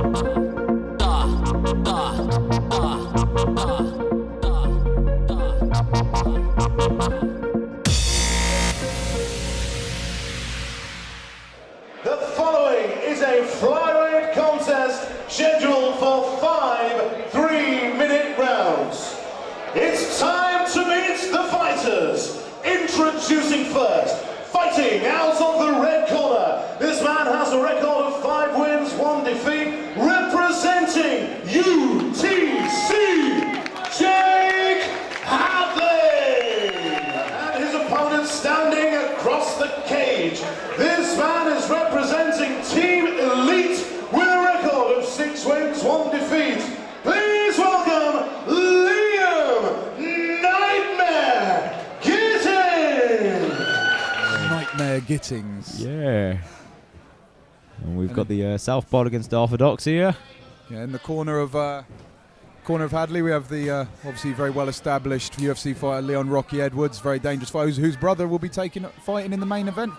The following is a flyweight contest scheduled for 5 3-minute rounds. It's time to meet the fighters. Introducing first, fighting out of the red corner. This man has a record of 5 wins, 1 defeat, representing UTC, Jake Hadley. And his opponent standing across the cage. This man is representing Team Elite with a record of 6 wins, 1 defeat. Please welcome Liam Nightmare Gittins. Nightmare Gittins. Yeah. And we've got the southpaw against the orthodox here. Yeah, in the corner of Hadley, we have the obviously very well-established UFC fighter Leon Rocky Edwards, very dangerous fighter, whose brother will be fighting in the main event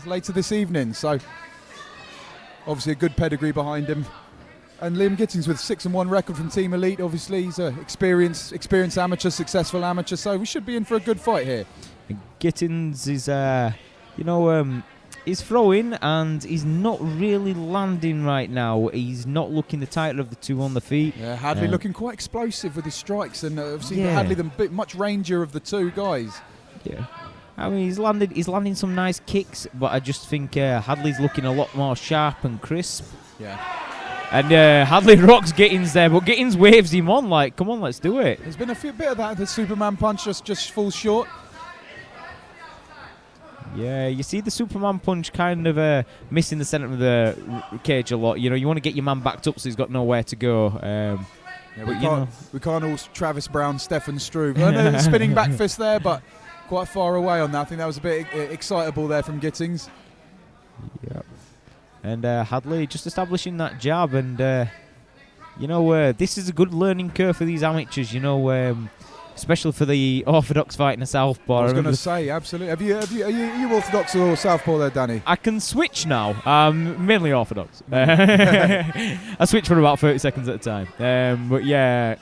later this evening. So obviously a good pedigree behind him. And Liam Gittins with 6-1 record from Team Elite. Obviously he's an experienced amateur, successful amateur. So we should be in for a good fight here. And Gittins is, he's throwing and he's not really landing right now. He's not looking the tighter of the two on the feet. Yeah, Hadley looking quite explosive with his strikes, and obviously yeah. Hadley the bit much rangier of the two guys. Yeah. I mean, he's landing some nice kicks, but I just think Hadley's looking a lot more sharp and crisp. Yeah. And Hadley rocks Gittins there, but Gittins waves him on like, come on, let's do it. There's been a bit of that. The Superman punch just falls short. Yeah, you see the Superman punch kind of missing the centre of the cage a lot. You know, you want to get your man backed up so he's got nowhere to go. Yeah, we can't all Travis Brown, Stefan Struve. I know spinning back fist there, but quite far away on that. I think that was a bit excitable there from Gittins. Yeah. And Hadley just establishing that jab, and this is a good learning curve for these amateurs. Especially for the orthodox fighting a southpaw. I was going to say, absolutely. Are you orthodox or southpaw there, Danny? I can switch now. Mainly orthodox. I switch for about 30 seconds at a time. But yeah,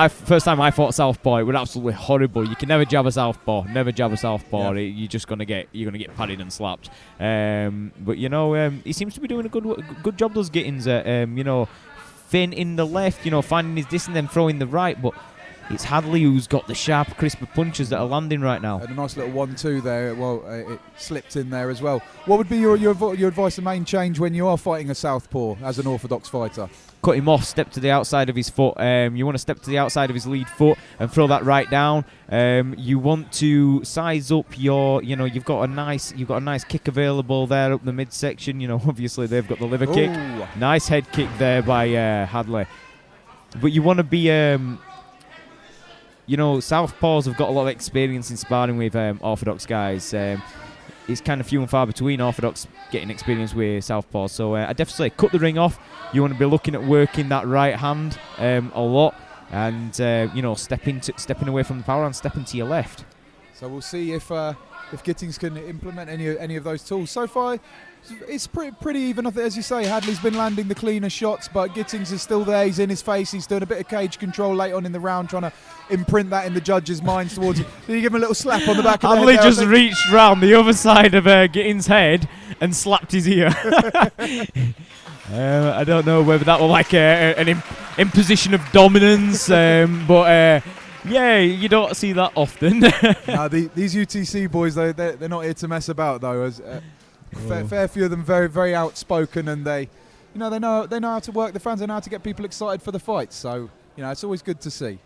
first time I fought southpaw, it was absolutely horrible. You can never jab a southpaw. Yeah. You're just gonna get padded and slapped. But he seems to be doing a good job. Those Gittins at feinting the left, finding his distance, then throwing the right, but. It's Hadley who's got the sharp, crisper punches that are landing right now. And a nice little 1-2 there. Well, it slipped in there as well. What would be your advice and main change when you are fighting a southpaw as an orthodox fighter? Cut him off, step to the outside of his foot. You want to step to the outside of his lead foot and throw that right down. You want to size up your, you've got a nice kick available there up the midsection. Obviously they've got the liver kick. Nice head kick there by Hadley. But you want to be. Southpaws have got a lot of experience in sparring with orthodox guys. It's kind of few and far between orthodox getting experience with southpaws. So I definitely say cut the ring off. You want to be looking at working that right hand a lot, and stepping away from the power and stepping to your left. So we'll see if Gittins can implement any of those tools. So far, it's pretty even. As you say, Hadley's been landing the cleaner shots, but Gittins is still there. He's in his face. He's doing a bit of cage control late on in the round, trying to imprint that in the judges' minds towards him. Did you give him a little slap on the back of the head? Hadley just reached round the other side of Gittins' head and slapped his ear. I don't know whether that was like an imposition of dominance, but... yeah, you don't see that often. These UTC boys, they're not here to mess about though. As fair few of them very very outspoken, and they know how to work the fans. They know how to get people excited for the fights. So it's always good to see.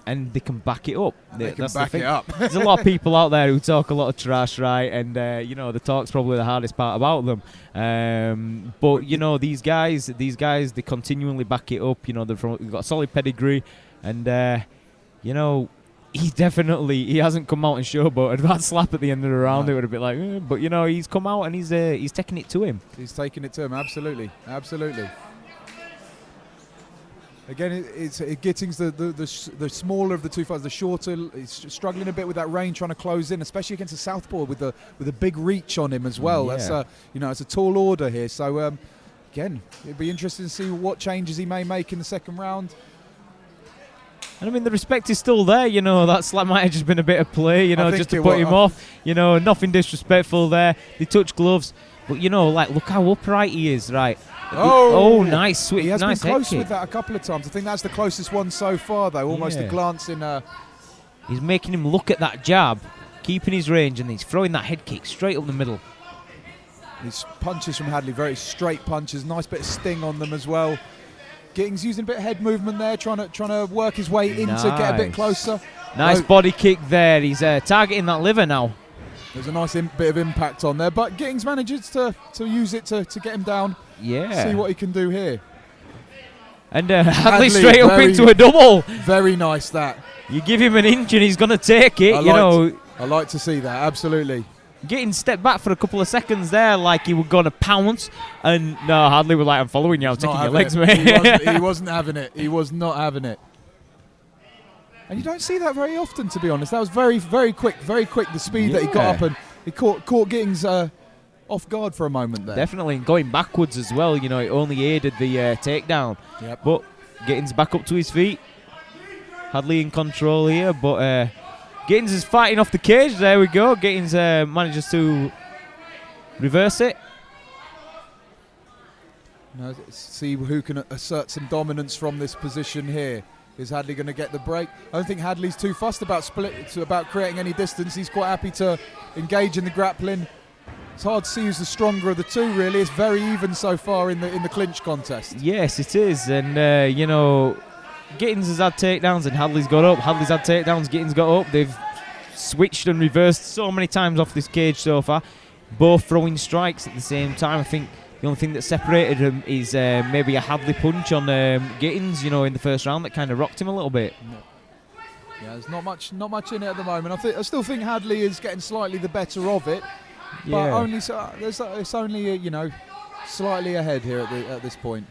And they can back it up. They can back it up. There's a lot of people out there who talk a lot of trash, right? And the talk's probably the hardest part about them. But these guys, they continually back it up. They've got a solid pedigree, and. He hasn't come out and showboated. That slap at the end of the round, it would have been like, but he's come out and he's taking it to him. He's taking it to him, absolutely. Again, it's Gittins, the smaller of the two fighters, the shorter. He's struggling a bit with that range, trying to close in, especially against a southpaw with a big reach on him as well. Yeah. That's it's a tall order here. So again, it'd be interesting to see what changes he may make in the second round. And I mean, the respect is still there, that slap might have just been a bit of play, just to put him off. Nothing disrespectful there. They touch gloves. But, look how upright he is, right? Oh, nice switch. He has nice been close head with that a couple of times. I think that's the closest one so far, though. Almost a glance in. He's making him look at that jab, keeping his range, and he's throwing that head kick straight up the middle. These punches from Hadley, very straight punches. Nice bit of sting on them as well. Gittins using a bit of head movement there, trying to work his way in to get a bit closer. Nice body kick there. He's targeting that liver now. There's a nice bit of impact on there, but Gittins manages to use it to get him down. Yeah. See what he can do here. And Hadley straight up into a double. Very nice that. You give him an inch and he's going to take it, I like to see that, absolutely. Gittins stepped back for a couple of seconds there like he was going to pounce. And no, Hadley was like, I'm following you, I'm taking your legs, mate. He wasn't having it. He was not having it. And you don't see that very often, to be honest. That was very, very quick, the speed that he got up, and he caught Gittins off guard for a moment there. Definitely, and going backwards as well, it only aided the takedown. Yep. But Gittins back up to his feet. Hadley in control here, but Gittins is fighting off the cage. There we go. Gittins manages to reverse it. See who can assert some dominance from this position here. Is Hadley going to get the break? I don't think Hadley's too fussed about about creating any distance. He's quite happy to engage in the grappling. It's hard to see who's the stronger of the two, really. It's very even so far in the clinch contest. Yes, it is. And, Gittins has had takedowns and Hadley's got up. Hadley's had takedowns, Gittins got up. They've switched and reversed so many times off this cage so far. Both throwing strikes at the same time. I think the only thing that separated them is maybe a Hadley punch on Gittins, in the first round that kind of rocked him a little bit. Yeah, there's not much in it at the moment. I still think Hadley is getting slightly the better of it, but only it's only slightly ahead here at this point.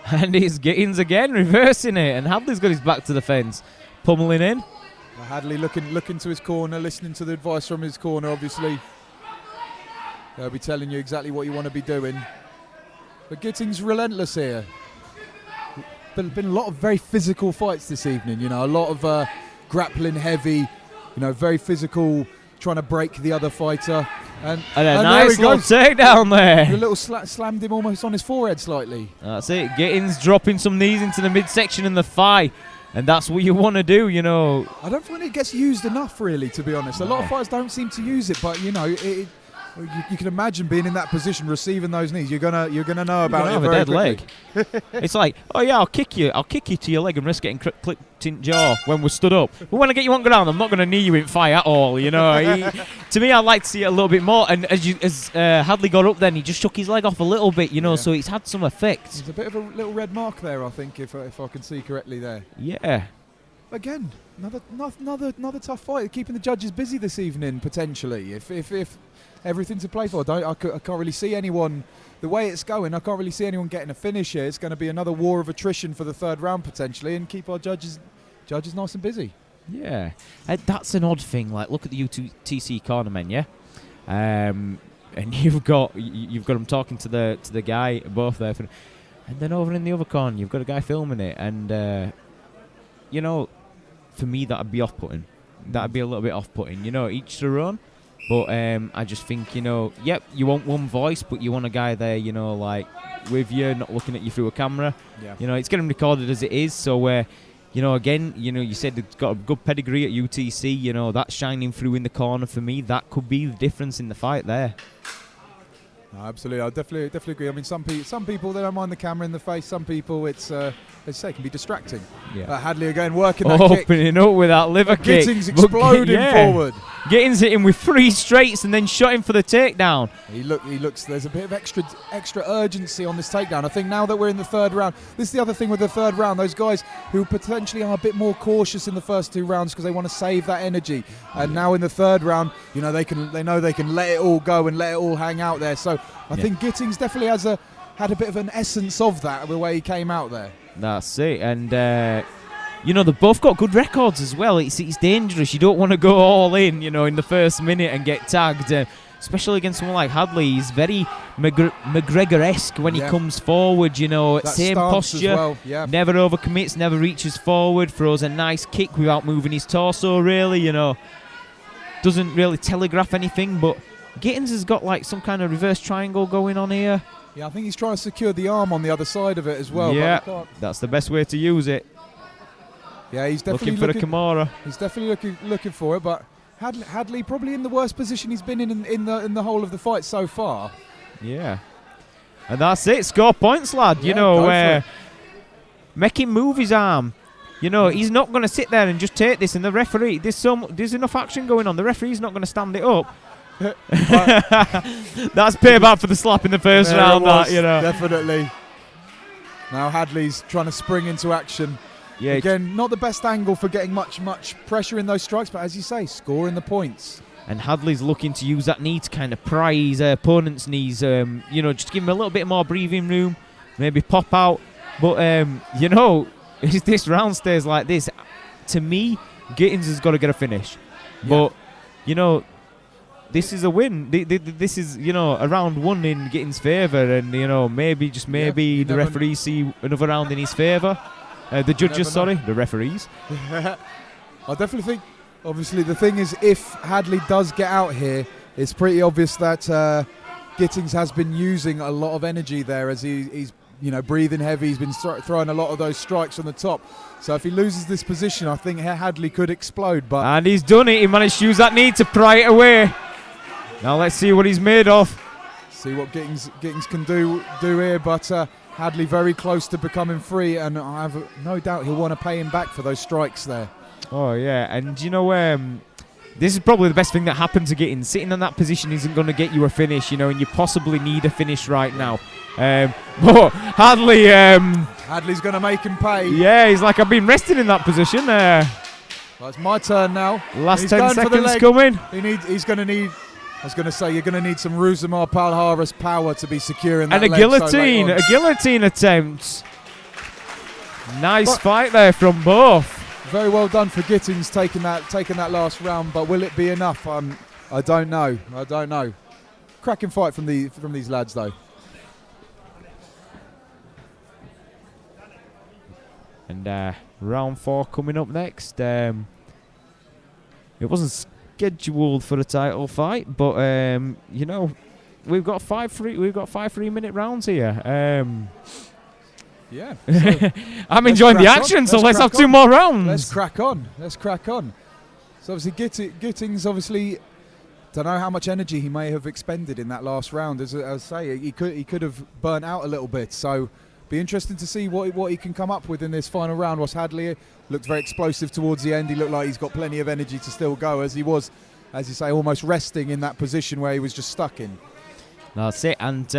And it's Gittins again reversing it, and Hadley's got his back to the fence, pummeling in. Hadley looking to his corner, listening to the advice from his corner, obviously. They'll be telling you exactly what you want to be doing. But Gittins relentless here. Been a lot of very physical fights this evening, a lot of grappling heavy, very physical, trying to break the other fighter. And a nice little takedown there. The little slammed him almost on his forehead slightly. That's it. Gittins dropping some knees into the midsection and the thigh. And that's what you want to do, I don't find it gets used enough, really, to be honest. A lot of fighters don't seem to use it, but, you can imagine being in that position, receiving those knees. You're gonna know about it. Have a dead leg. It's like, oh yeah, I'll kick you to your leg and risk getting clipped in jaw when we're stood up. But when I get you on ground, I'm not gonna knee you in fight at all. To me, I'd like to see it a little bit more. And as Hadley got up, then he just shook his leg off a little bit, so it's had some effect. There's a bit of a little red mark there, I think, if I can see correctly there. Yeah. Again, another tough fight, keeping the judges busy this evening potentially. If everything to play for, I can't really see anyone. The way it's going, I can't really see anyone getting a finish here. It's going to be another war of attrition for the third round potentially, and keep our judges nice and busy. Yeah, that's an odd thing. Like, look at the UTC corner men, yeah, and you've got them talking to the guy both there, and then over in the other corner you've got a guy filming it, and for me that'd be off-putting. That'd be a little bit off-putting. Each their own. But I just think, yep, you want one voice, but you want a guy there, like with you, not looking at you through a camera. Yeah. It's getting recorded as it is. So, again, you said it's got a good pedigree at UTC. That's shining through in the corner for me. That could be the difference in the fight there. No, absolutely, I definitely agree. I mean, some people they don't mind the camera in the face. Some people it's they say can be distracting. Yeah. Hadley again working that kick. Opening up with that liver kick. Gittins exploding forward. Gittins hit him with 3 straights and then shot him for the takedown. He looks. There's a bit of extra urgency on this takedown. I think now that we're in the third round, this is the other thing with the third round. Those guys who potentially are a bit more cautious in the first 2 rounds because they want to save that energy, and now in the third round, they know they can let it all go and let it all hang out there. So I think Gittins definitely has had a bit of an essence of that the way he came out there. That's it. And they've both got good records as well. It's dangerous. You don't want to go all in, in the first minute and get tagged. Especially against someone like Hadley. He's very McGregor-esque when he comes forward, That same stance posture, as well. Yeah. never overcommits, never reaches forward, throws a nice kick without moving his torso really, doesn't really telegraph anything, but Gittins has got like some kind of reverse triangle going on here. Yeah, I think he's trying to secure the arm on the other side of it as well. Yeah, but that's the best way to use it. Yeah, he's definitely looking for the Kimura. He's definitely looking for it, but Hadley probably in the worst position he's been in the whole of the fight so far. Yeah, and that's it. Score points, lad. Yeah, Make him move his arm. He's not going to sit there and just take this. And the referee, there's enough action going on. The referee's not going to stand it up. That's payback for the slap in the first round. Definitely. Now Hadley's trying to spring into action. Yeah, again, not the best angle for getting much pressure in those strikes, but as you say, scoring the points. And Hadley's looking to use that knee to kind of pry his opponent's knees, just give him a little bit more breathing room, maybe pop out. But, if this round stays like this, to me, Gittins has got to get a finish. Yeah. But, this is a win. This is, a round one in Gittins' favour, and, maybe the referees see another round in his favour. The judges, the referees. I definitely think, obviously, the thing is, if Hadley does get out here, it's pretty obvious that Gittins has been using a lot of energy there as he's breathing heavy. He's been throwing a lot of those strikes on the top. So if he loses this position, I think Hadley could explode. And he's done it. He managed to use that knee to pry it away. Now let's see what he's made of. See what Gittins can do here, but Hadley very close to becoming free, and I have no doubt he'll want to pay him back for those strikes there. Oh yeah, and this is probably the best thing that happened to Gittins. Sitting in that position isn't going to get you a finish, and you possibly need a finish right now. But Hadley, Hadley's going to make him pay. Yeah, he's like, I've been resting in that position. Well, it's my turn now. Last 10 seconds coming. He's going to need. I was going to say, you're going to need some Ruzumar Palhara's power to be securing that leg. And a guillotine attempt. Nice fight there from both. Very well done for Gittins taking that last round, but will it be enough? I don't know. Cracking fight from these lads though. And round 4 coming up next. It wasn't scheduled for a title fight, but we've got 5 3-minute rounds here. Yeah, I'm enjoying the action, so let's have 2 more rounds. Let's crack on. So obviously Gittins obviously don't know how much energy he may have expended in that last round. As I say, he could have burnt out a little bit. So be interesting to see what he can come up with in this final round. Was Hadley looked very explosive towards the end. He looked like he's got plenty of energy to still go, as he was, as you say, almost resting in that position where he was just stuck in. That's it. And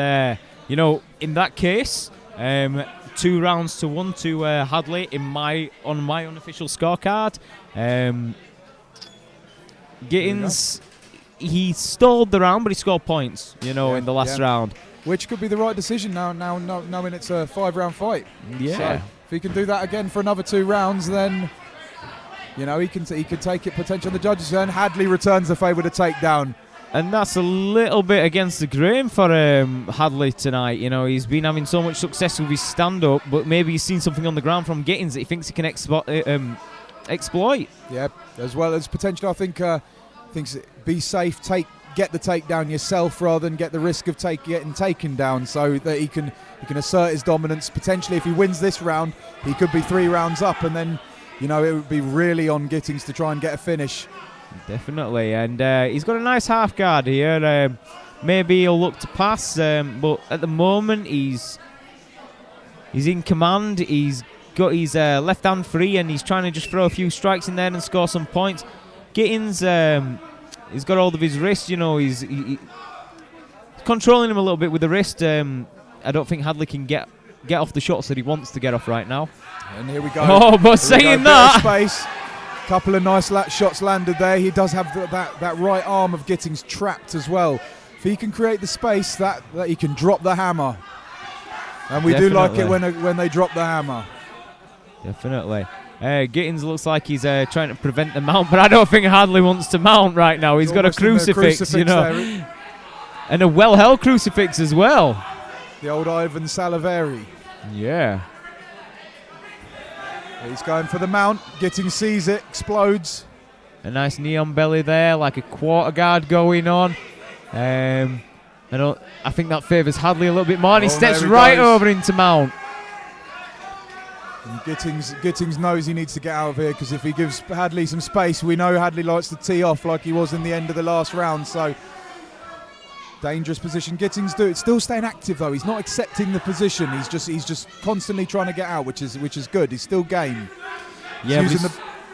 in that case, 2 rounds to 1 to Hadley on my unofficial scorecard. Gittins, he stalled the round, but he scored points, in the last round. Which could be the right decision now knowing it's a 5-round fight. Yeah. So if he can do that again for another 2 rounds, then he could take it potentially on the judges' turn. Hadley returns the favour to takedown. And that's a little bit against the grain for Hadley tonight. He's been having so much success with his stand-up, but maybe he's seen something on the ground from Gittins that he thinks he can exploit. Yeah, as well as potentially, I think, thinks be safe, get the takedown yourself rather than get the risk of getting taken down, so that he can assert his dominance. Potentially, if he wins this round, he could be 3 rounds up, and then it would be really on Gittins to try and get a finish. Definitely, and he's got a nice half guard here. Maybe he'll look to pass, but at the moment he's in command. He's got his left hand free, and he's trying to just throw a few strikes in there and score some points. Gittins, he's got hold of his wrist. He's controlling him a little bit with the wrist. I don't think Hadley can get off the shots that he wants to get off right now. And here we go. Oh, but saying that, space. Couple of nice shots landed there. He does have that right arm of Gittins trapped as well. If he can create the space, that he can drop the hammer. And we do like it when they drop the hammer. Definitely. Gittins looks like he's trying to prevent the mount, but I don't think Hadley wants to mount right now. He's got a crucifix, you know. There. And a well-held crucifix as well. The old Ivan Salaveri. Yeah. He's going for the mount. Gittins sees it, explodes. A nice neon belly there, like a quarter guard going on. I think that favours Hadley a little bit more, and he steps right over into mount. And Gittins knows he needs to get out of here, because if he gives Hadley some space, we know Hadley likes to tee off like he was in the end of the last round. So dangerous position. Gittins still staying active though. He's not accepting the position. He's just constantly trying to get out, which is good. He's still game. Yeah,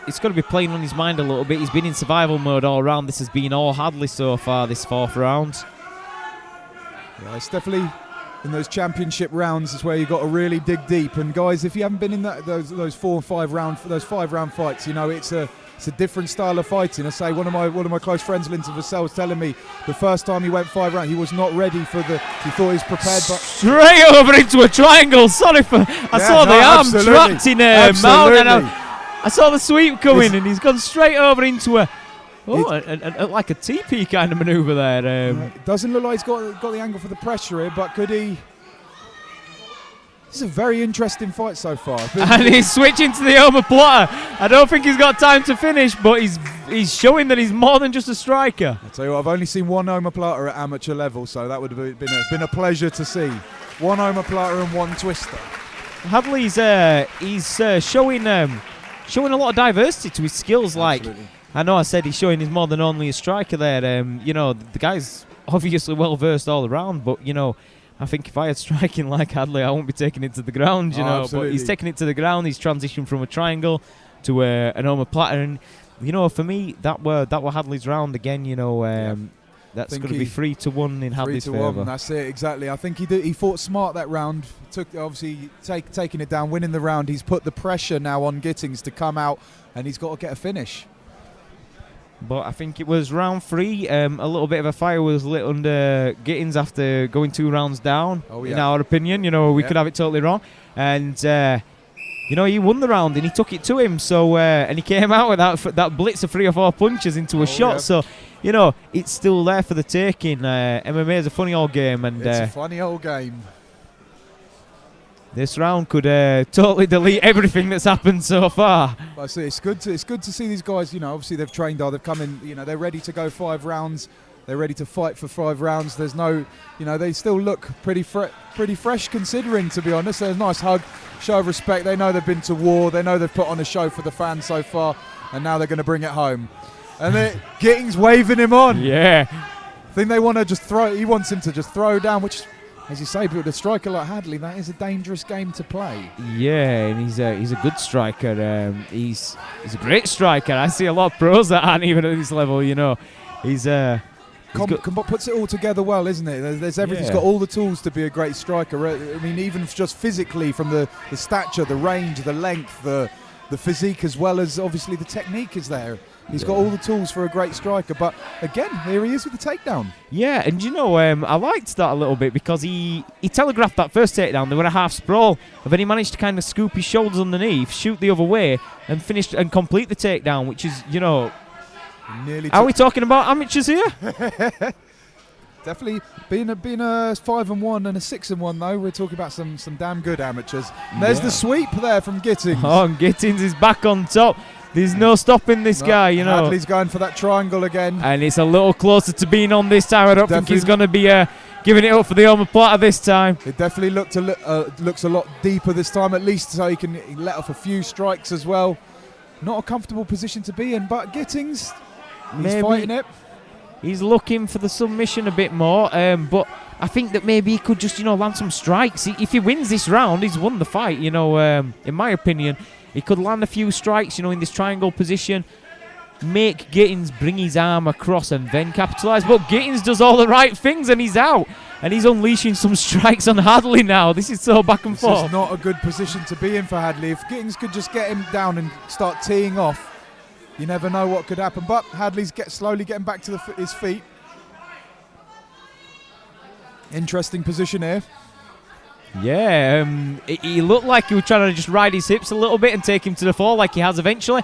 it's got to be playing on his mind a little bit. He's been in survival mode all round. This has been all Hadley so far, this fourth round. Yeah, it's definitely in those championship rounds is where you got to really dig deep. And guys, if you haven't been in those 4 or 5 round fights, you know it's a different style of fighting. I say one of my close friends, Linton Vassell, was telling me the first time he went 5 rounds, he was not ready for he thought he was prepared, but straight over into a triangle. Sorry for I saw the arm trapped in a mount, and I saw the sweep coming, and he's gone straight over into like a TP kind of manoeuvre there. It doesn't look like he's got the angle for the pressure here, but could he? This is a very interesting fight so far. And he's switching to the omoplata. I don't think he's got time to finish, but he's showing that he's more than just a striker. I'll tell you what, I've only seen one omoplata at amateur level, so that would have been a pleasure to see. One omoplata and one twister. Hadley's showing a lot of diversity to his skills. Absolutely. Like I know I said he's showing he's more than only a striker there. You know, the guy's obviously well versed all around, but you know, I think if I had striking like Hadley, I won't be taking it to the ground, you know. Absolutely. But he's taking it to the ground. He's transitioned from a triangle to an omoplata, and you know, for me, that were Hadley's round again. You know, that's going to be 3-1 in Hadley's favour. That's it, exactly. I think he fought smart that round. Taking it down, winning the round. He's put the pressure now on Gittins to come out, and he's got to get a finish. But I think it was round 3. A little bit of a fire was lit under Gittins after going 2 rounds down. Oh, yeah. In our opinion, you know, we could have it totally wrong. And you know, he won the round and he took it to him. So and he came out with that blitz of 3 or 4 punches into a shot. Yeah. So you know, it's still there for the taking. MMA is a funny old game, and it's a funny old game. This round could totally delete everything that's happened so far. I see. It's good to see these guys. You know, obviously they've trained hard. They've come in. You know, they're ready to go 5 rounds. They're ready to fight for 5 rounds. There's no, you know, they still look pretty fresh considering. To be honest, there's a nice hug, show of respect. They know they've been to war. They know they've put on a show for the fans so far, and now they're going to bring it home. And Gittins waving him on. Yeah. I think they want to just throw. He wants him to just throw down, which, as you say, but with a striker like Hadley, that is a dangerous game to play. Yeah, and he's a good striker. He's a great striker. I see a lot of pros that aren't even at this level. You know, he's puts it all together well, isn't it? There's everything. He's got all the tools to be a great striker. I mean, even just physically, from the stature, the range, the length, the physique, as well as obviously the technique is there. He's got all the tools for a great striker, but again, here he is with the takedown. Yeah, and you know, I liked that a little bit because he telegraphed that first takedown. They were a half sprawl, and then he managed to kind of scoop his shoulders underneath, shoot the other way, and finish and complete the takedown, which is, you know, are we talking about amateurs here? Definitely being a 5-1 and a 6-1 though. We're talking about some damn good amateurs. And there's the sweep there from Gittins. Oh, and Gittins is back on top. There's no stopping this guy, you know. Hadley's going for that triangle again. And it's a little closer to being on this time. I don't think he's going to be giving it up for the omoplata this time. It definitely looks a lot deeper this time, at least, so he can let off a few strikes as well. Not a comfortable position to be in, but Gittins, he's fighting it. He's looking for the submission a bit more, but I think that maybe he could just, you know, land some strikes. If he wins this round, he's won the fight, you know, in my opinion. He could land a few strikes, you know, in this triangle position, make Gittins bring his arm across and then capitalise. But Gittins does all the right things and he's out. And he's unleashing some strikes on Hadley now. This is so back and forth. This is not a good position to be in for Hadley. If Gittins could just get him down and start teeing off, you never know what could happen. But Hadley's slowly getting back to his feet. Interesting position here. Yeah, he looked like he was trying to just ride his hips a little bit and take him to the floor like he has eventually.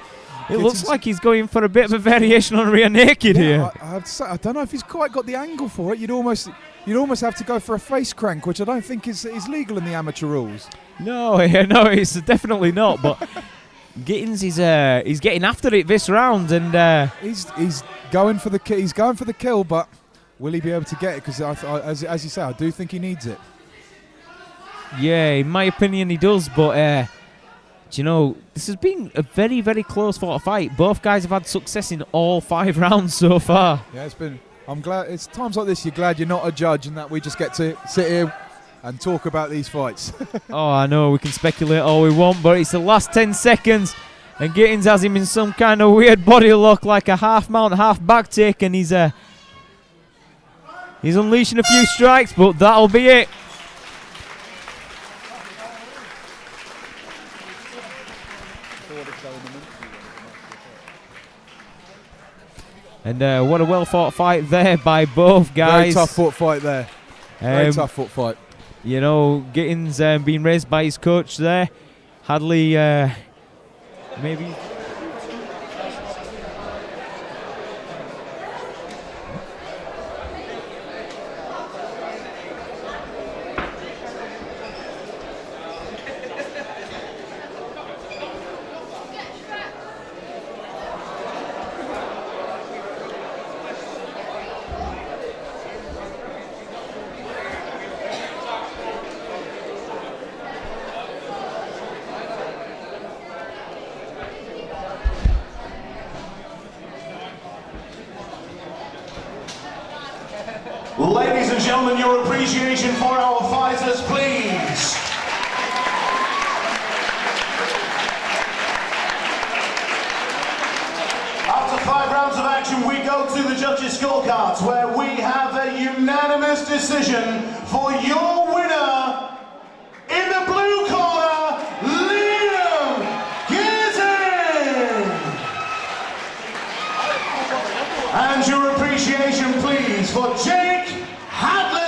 It looks like he's going for a bit of a variation on rear naked here. I have to say, I don't know if he's quite got the angle for it. You'd almost have to go for a face crank, which I don't think is legal in the amateur rules. No, it's definitely not. But Gittins he's getting after it this round, and he's going for the kill, but will he be able to get it? Because as you say, I do think he needs it. Yeah, in my opinion, he does. But you know, this has been a very, very close fought fight. Both guys have had success in all 5 rounds so far. Yeah, it's been. I'm glad. It's times like this you're glad you're not a judge and that we just get to sit here and talk about these fights. Oh, I know we can speculate all we want, but it's the last 10 seconds, and Gittins has him in some kind of weird body lock, like a half mount, half back take, and he's unleashing a few strikes, but that'll be it. And what a well-fought fight there by both guys. Very tough fought fight there. Very tough fought fight. You know, Gittins being raised by his coach there. Hadley, maybe... Ladies and gentlemen, your appreciation for our fighters, please. After 5 rounds of action, we go to the judges' scorecards, where we have a unanimous decision for your winner in the blue corner, Liam Gittins. And your appreciation, please, for Hadley.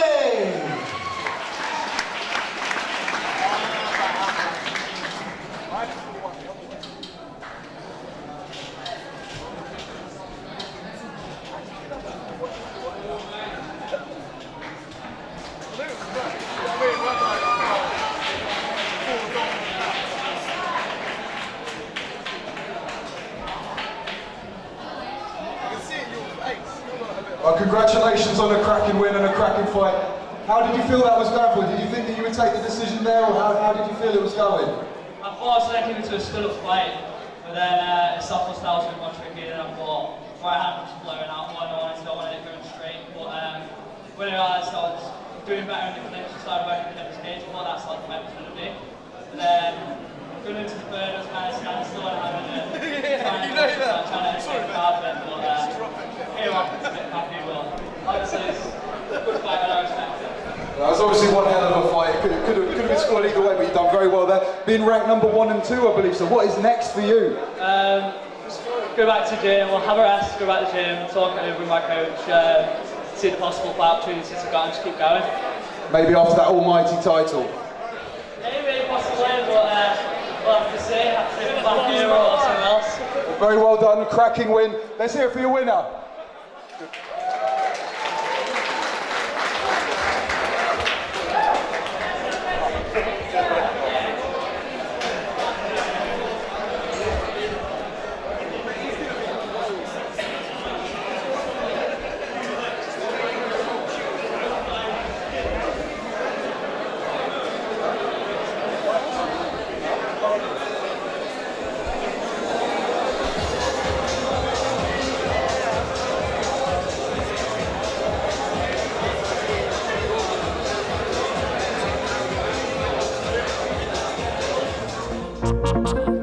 Well, congratulations on a cracking win and a cracking fight. How did you feel that was going for? Did you think that you would take the decision there, or how did you feel it was going? I thought I was making it into a still fight, but then it softball style was a bit more tricky, and I thought right hand was blowing out more than I wanted to. I wanted it going straight, but when I realised I was doing better in the clinch, I started working the clinch cage. I thought that's what the fight was going to be. And then going into the third, I was kind of standing still and having a trying to escape the hard bit, but here I was a bit happy, but like I say, it's a good fight and I respect it. That was obviously one hell of a fight. Could have been scored either way, but you've done very well there. Being ranked number 1 and 2, I believe. So what is next for you? Go back to the gym, we'll have a rest, go back to the gym, talk over with my coach, see the possible fight opportunities I've got and just keep going. Maybe after that almighty title. Maybe possibly, but we'll have to see. Have to see if I'm back here or something else. Well, very well done, cracking win. Let's hear it for your winner. Thank you.